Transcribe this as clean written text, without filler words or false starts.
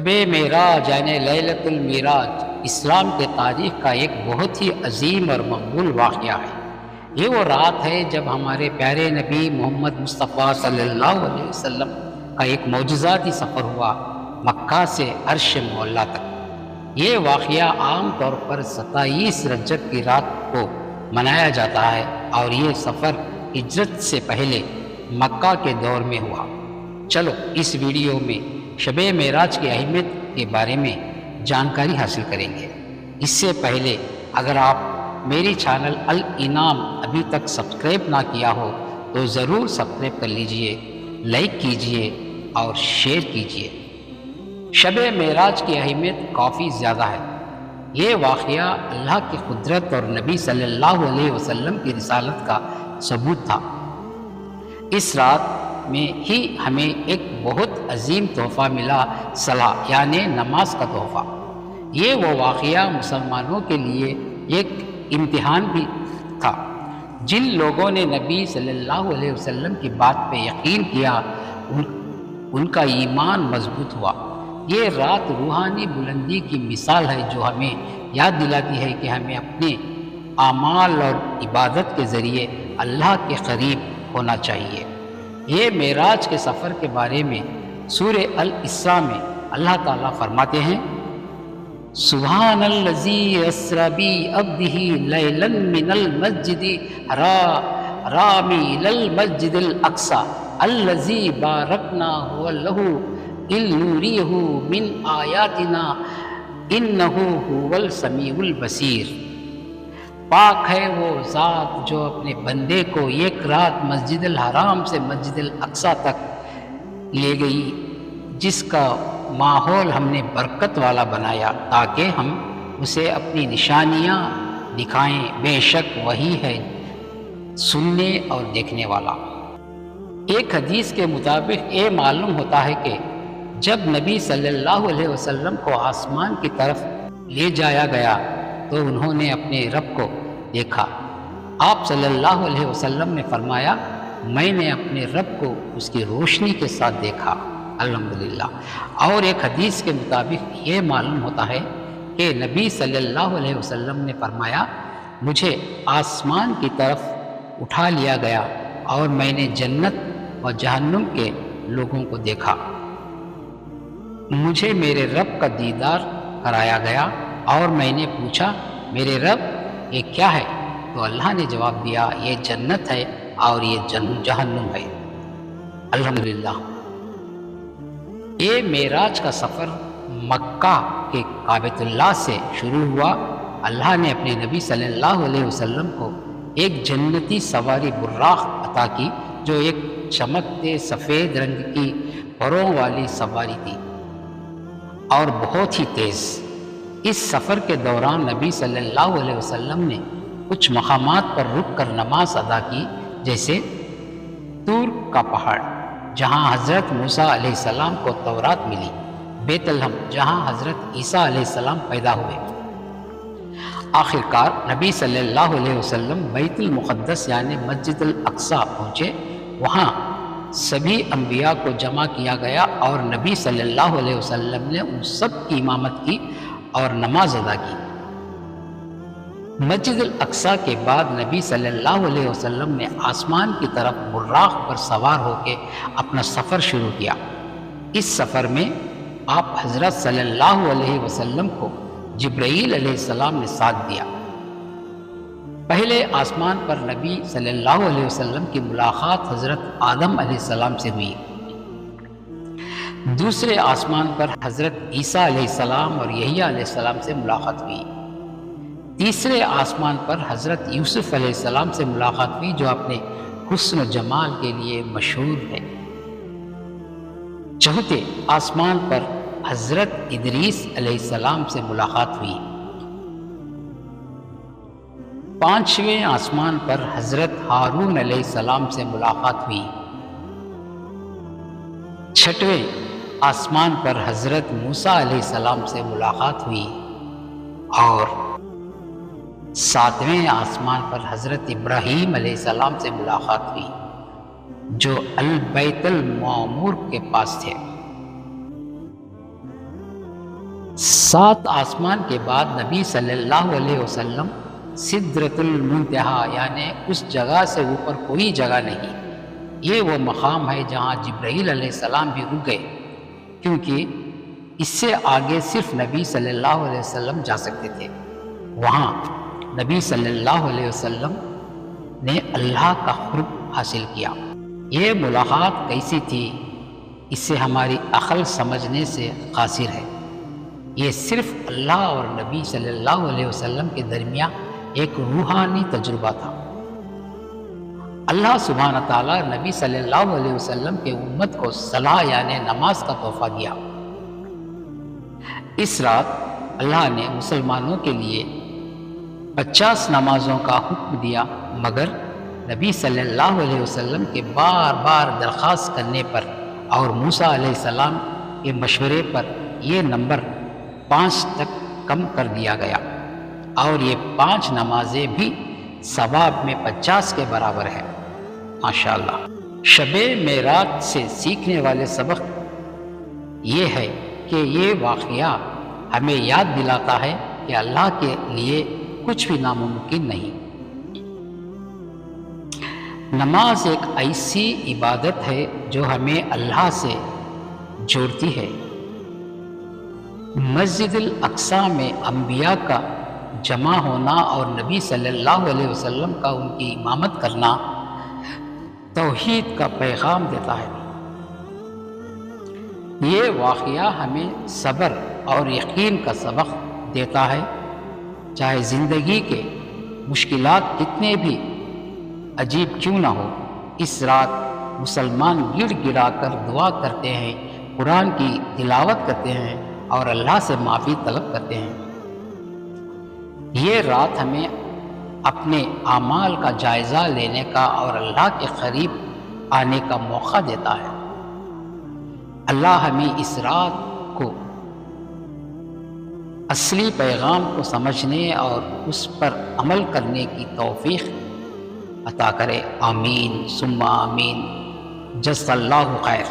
شب معراج یعنی لیلۃ المعراج اسلام کے تاریخ کا ایک بہت ہی عظیم اور مقبول واقعہ ہے۔ یہ وہ رات ہے جب ہمارے پیارے نبی محمد مصطفیٰ صلی اللہ علیہ وسلم کا ایک معجزاتی سفر ہوا مکہ سے عرش معلیٰ تک۔ یہ واقعہ عام طور پر 27 رجب کی رات کو منایا جاتا ہے اور یہ سفر ہجرت سے پہلے مکہ کے دور میں ہوا۔ چلو اس ویڈیو میں شب معراج کی اہمیت کے بارے میں جانکاری حاصل کریں گے۔ اس سے پہلے اگر آپ میری چینل الانعام ابھی تک سبسکرائب نہ کیا ہو تو ضرور سبسکرائب کر لیجئے، لائک کیجئے اور شیئر کیجئے۔ شب معراج کی اہمیت کافی زیادہ ہے۔ یہ واقعہ اللہ کی قدرت اور نبی صلی اللہ علیہ وسلم کی رسالت کا ثبوت تھا۔ اس رات میں ہی ہمیں ایک بہت عظیم تحفہ ملا، صلاۃ یعنی نماز کا تحفہ۔ یہ وہ واقعہ مسلمانوں کے لیے ایک امتحان بھی تھا۔ جن لوگوں نے نبی صلی اللہ علیہ وسلم کی بات پہ یقین کیا ان کا ایمان مضبوط ہوا۔ یہ رات روحانی بلندی کی مثال ہے جو ہمیں یاد دلاتی ہے کہ ہمیں اپنے اعمال اور عبادت کے ذریعے اللہ کے قریب ہونا چاہیے۔ یہ معراج کے سفر کے بارے میں سورہ الاسراء میں اللہ تعالیٰ فرماتے ہیں، سبحان الذی اسری بعبدہ لیلا من المسجد الحرام الی المسجد الاقصی الذی بارکنا حولہ لنریہ من آیاتنا انہ هو السمیع البصیر۔ پاک ہے وہ ذات جو اپنے بندے کو ایک رات مسجد الحرام سے مسجد الاقصی تک لے گئی، جس کا ماحول ہم نے برکت والا بنایا تاکہ ہم اسے اپنی نشانیاں دکھائیں، بے شک وہی ہے سننے اور دیکھنے والا۔ ایک حدیث کے مطابق یہ معلوم ہوتا ہے کہ جب نبی صلی اللہ علیہ وسلم کو آسمان کی طرف لے جایا گیا تو انہوں نے اپنے رب کو دیکھا۔ آپ صلی اللہ علیہ وسلم نے فرمایا، میں نے اپنے رب کو اس کی روشنی کے ساتھ دیکھا، الحمدللہ۔ اور ایک حدیث کے مطابق یہ معلوم ہوتا ہے کہ نبی صلی اللہ علیہ وسلم نے فرمایا، مجھے آسمان کی طرف اٹھا لیا گیا اور میں نے جنت و جہنم کے لوگوں کو دیکھا۔ مجھے میرے رب کا دیدار کرایا گیا اور میں نے پوچھا، میرے رب یہ کیا ہے؟ تو اللہ نے جواب دیا، یہ جنت ہے اور یہ جہنم ہے، الحمدللہ۔ یہ معراج کا سفر مکہ کے کعبۃ اللہ سے شروع ہوا۔ اللہ نے اپنے نبی صلی اللہ علیہ وسلم کو ایک جنتی سواری براق عطا کی جو ایک چمکتے سفید رنگ کی پروں والی سواری تھی اور بہت ہی تیز۔ اس سفر کے دوران نبی صلی اللہ علیہ وسلم نے کچھ مقامات پر رک کر نماز ادا کی، جیسے طور کا پہاڑ جہاں حضرت موسیٰ علیہ السلام کو تورات ملی، بیت لحم جہاں حضرت عیسیٰ علیہ السلام پیدا ہوئے۔ آخرکار نبی صلی اللہ علیہ وسلم بیت المقدس یعنی مسجد الاقصی پہنچے۔ وہاں سبھی انبیاء کو جمع کیا گیا اور نبی صلی اللہ علیہ وسلم نے ان سب کی امامت کی اور نماز ادا کی۔ مسجد الاقصی کے بعد نبی صلی اللہ علیہ وسلم نے آسمان کی طرف براق پر سوار ہو کے اپنا سفر شروع کیا۔ اس سفر میں آپ حضرت صلی اللہ علیہ وسلم کو جبرائیل علیہ السلام نے ساتھ دیا۔ پہلے آسمان پر نبی صلی اللہ علیہ وسلم کی ملاقات حضرت آدم علیہ السلام سے ہوئی۔ دوسرے آسمان پر حضرت عیسیٰ علیہ السلام اور یحییٰ علیہ السلام سے ملاقات ہوئی۔ تیسرے آسمان پر حضرت یوسف علیہ السلام سے ملاقات ہوئی جو اپنے حسن و جمال کے لیے مشہور ہے۔ چوتھے آسمان پر حضرت ادریس علیہ السلام سے ملاقات ہوئی۔ پانچویں آسمان پر حضرت ہارون علیہ السلام سے ملاقات ہوئی۔ چھٹویں آسمان پر حضرت موسیٰ علیہ السلام سے ملاقات ہوئی اور ساتویں آسمان پر حضرت ابراہیم علیہ السلام سے ملاقات ہوئی جو البیت المعمور کے پاس تھے۔ 7 آسمان کے بعد نبی صلی اللہ علیہ وسلم سدرۃ المنتہا یعنی اس جگہ سے اوپر کوئی جگہ نہیں، یہ وہ مقام ہے جہاں جبرائیل علیہ السلام بھی رک گئے، کیونکہ اس سے آگے صرف نبی صلی اللہ علیہ وسلم جا سکتے تھے۔ وہاں نبی صلی اللہ علیہ وسلم نے اللہ کا قرب حاصل کیا۔ یہ ملاقات کیسی تھی، اس سے ہماری عقل سمجھنے سے قاصر ہے۔ یہ صرف اللہ اور نبی صلی اللہ علیہ وسلم کے درمیان ایک روحانی تجربہ تھا۔ اللہ سبحانہ تعالیٰ نبی صلی اللہ علیہ وسلم کے امت کو صلاح یعنی نماز کا تحفہ دیا۔ اس رات اللہ نے مسلمانوں کے لیے 50 نمازوں کا حکم دیا، مگر نبی صلی اللہ علیہ وسلم کے بار بار درخواست کرنے پر اور موسیٰ علیہ السلام کے مشورے پر یہ نمبر 5 تک کم کر دیا گیا، اور یہ 5 نمازیں بھی ثواب میں 50 کے برابر ہے۔ ماشاءاللہ۔ شب معراج سے سیکھنے والے سبق یہ ہے کہ یہ واقعہ ہمیں یاد دلاتا ہے کہ اللہ کے لیے کچھ بھی ناممکن نہیں۔ نماز ایک ایسی عبادت ہے جو ہمیں اللہ سے جوڑتی ہے۔ مسجد الاقصی میں انبیاء کا جمع ہونا اور نبی صلی اللہ علیہ وسلم کا ان کی امامت کرنا توحید کا پیغام دیتا ہے۔ یہ واقعہ ہمیں صبر اور یقین کا سبق دیتا ہے۔ چاہے زندگی کے مشکلات کتنے بھی عجیب کیوں نہ ہو، اس رات مسلمان گڑ گڑا کر دعا کرتے ہیں، قرآن کی تلاوت کرتے ہیں اور اللہ سے معافی طلب کرتے ہیں۔ یہ رات ہمیں اپنے اعمال کا جائزہ لینے کا اور اللہ کے قریب آنے کا موقع دیتا ہے۔ اللہ ہمیں اس رات کو اصلی پیغام کو سمجھنے اور اس پر عمل کرنے کی توفیق عطا کرے۔ آمین ثم آمین۔ جزاک اللہ خیر۔